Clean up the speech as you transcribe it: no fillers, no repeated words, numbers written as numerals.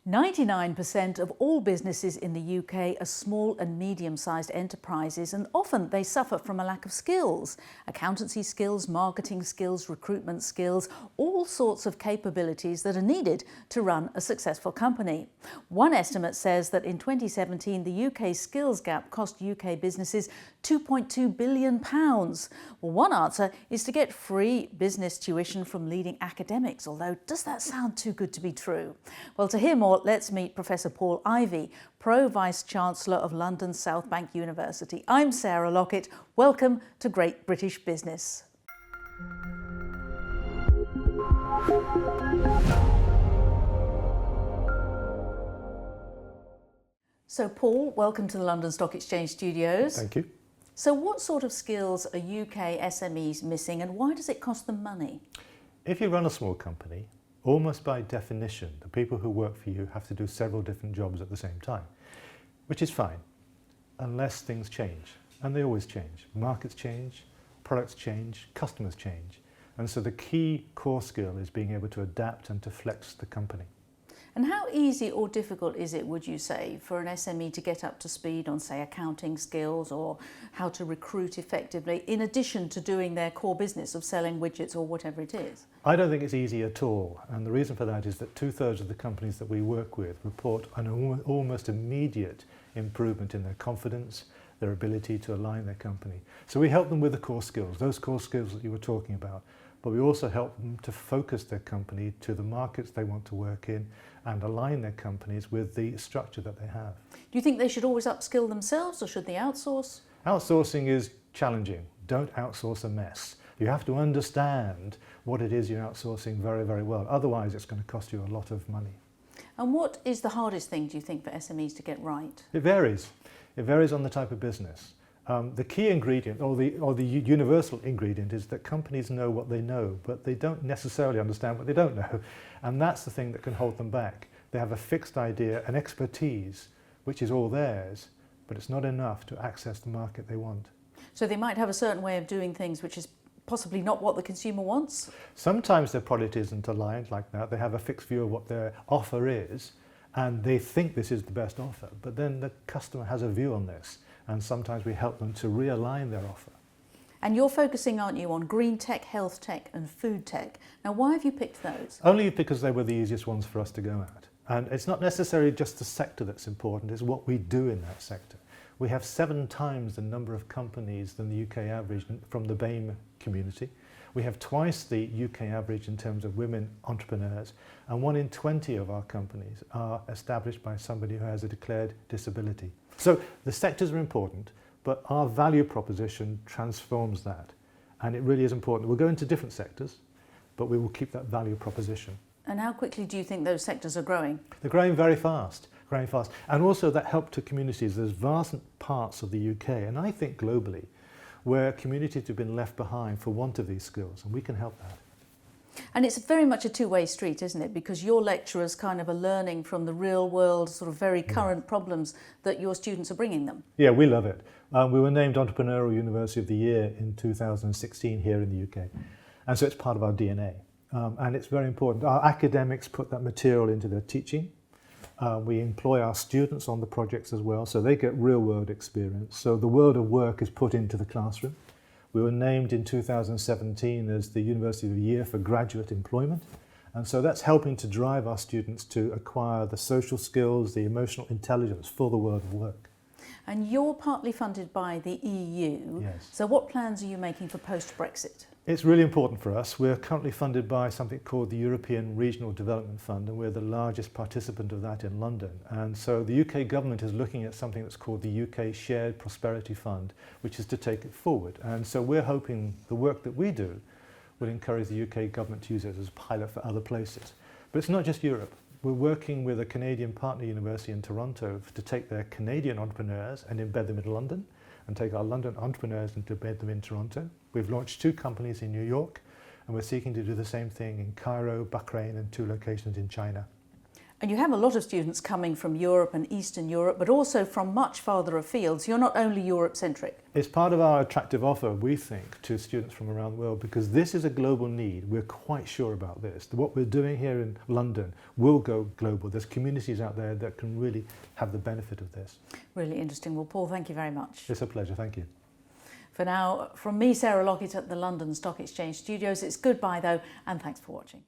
99% of all businesses in the UK are small and medium-sized enterprises, and often they suffer from a lack of skills. Accountancy skills, marketing skills, recruitment skills, all sorts of capabilities that are needed to run a successful company. One estimate says that in 2017 the UK skills gap cost UK businesses £2.2 billion. Well, one answer is to get free business tuition from leading academics, although does that sound too good to be true? Well, to hear more, let's meet Professor Paul Ivy, Pro-Vice-Chancellor of London South Bank University. I'm Sarah Lockett. Welcome to Great British Business. So Paul, welcome to the London Stock Exchange studios. Thank you. So what sort of skills are UK SMEs missing, and why does it cost them money? If you run a small company, almost by definition, the people who work for you have to do several different jobs at the same time, which is fine, unless things change. And they always change. Markets change, products change, customers change. And so the key core skill is being able to adapt and to flex the company. And how easy or difficult is it, would you say, for an SME to get up to speed on, say, accounting skills or how to recruit effectively, in addition to doing their core business of selling widgets or whatever it is? I don't think it's easy at all. And the reason for that is that 2/3 of the companies that we work with report an almost immediate improvement in their confidence, their ability to align their company. So we help them with the core skills, those core skills that you were talking about. But we also help them to focus their company to the markets they want to work in and align their companies with the structure that they have. Do you think they should always upskill themselves, or should they outsource? Outsourcing is challenging. Don't outsource a mess. You have to understand what it is you're outsourcing very, very well. Otherwise, it's going to cost you a lot of money. And what is the hardest thing, do you think, for SMEs to get right? It varies. It varies on the type of business. The key ingredient, or the universal ingredient, is that companies know what they know, but they don't necessarily understand what they don't know. And that's the thing that can hold them back. They have a fixed idea, an expertise, which is all theirs, but it's not enough to access the market they want. So they might have a certain way of doing things which is possibly not what the consumer wants? Sometimes their product isn't aligned like that. They have a fixed view of what their offer is, and they think this is the best offer, but then the customer has a view on this. And sometimes we help them to realign their offer. And you're focusing, aren't you, on green tech, health tech and food tech. Now, why have you picked those? Only because they were the easiest ones for us to go at. And it's not necessarily just the sector that's important, it's what we do in that sector. We have 7 times the number of companies than the UK average from the BAME community. We have twice the UK average in terms of women entrepreneurs, and 1 in 20 of our companies are established by somebody who has a declared disability. So the sectors are important, but our value proposition transforms that. And it really is important. We'll go into different sectors, but we will keep that value proposition. And how quickly do you think those sectors are growing? They're growing very fast, growing fast. And also that help to communities. There's vast parts of the UK, and I think globally, where communities have been left behind for want of these skills, and we can help that. And it's very much a two-way street, isn't it? Because your lecturers kind of are learning from the real world, sort of very current problems that your students are bringing them. Yeah, we love it. We were named Entrepreneurial University of the Year in 2016 here in the UK. And so it's part of our DNA. And it's very important. Our academics put that material into their teaching. We employ our students on the projects as well, so they get real world experience. So the world of work is put into the classroom. We were named in 2017 as the University of the Year for graduate employment. And so that's helping to drive our students to acquire the social skills, the emotional intelligence for the world of work. And you're partly funded by the EU. Yes. So what plans are you making for post-Brexit? It's really important for us. We're currently funded by something called the European Regional Development Fund, and we're the largest participant of that in London. And so the UK government is looking at something that's called the UK Shared Prosperity Fund, which is to take it forward. And so we're hoping the work that we do will encourage the UK government to use it as a pilot for other places. But it's not just Europe. We're working with a Canadian partner university in Toronto to take their Canadian entrepreneurs and embed them in London, and take our London entrepreneurs and to embed them in Toronto. We've launched 2 companies in New York, and we're seeking to do the same thing in Cairo, Bahrain, and 2 locations in China. And you have a lot of students coming from Europe and Eastern Europe, but also from much farther afield. So you're not only Europe-centric. It's part of our attractive offer, we think, to students from around the world, because this is a global need. We're quite sure about this. What we're doing here in London will go global. There's communities out there that can really have the benefit of this. Really interesting. Well, Paul, thank you very much. It's a pleasure. Thank you. For now, from me, Sarah Lockett at the London Stock Exchange Studios, it's goodbye though, and thanks for watching.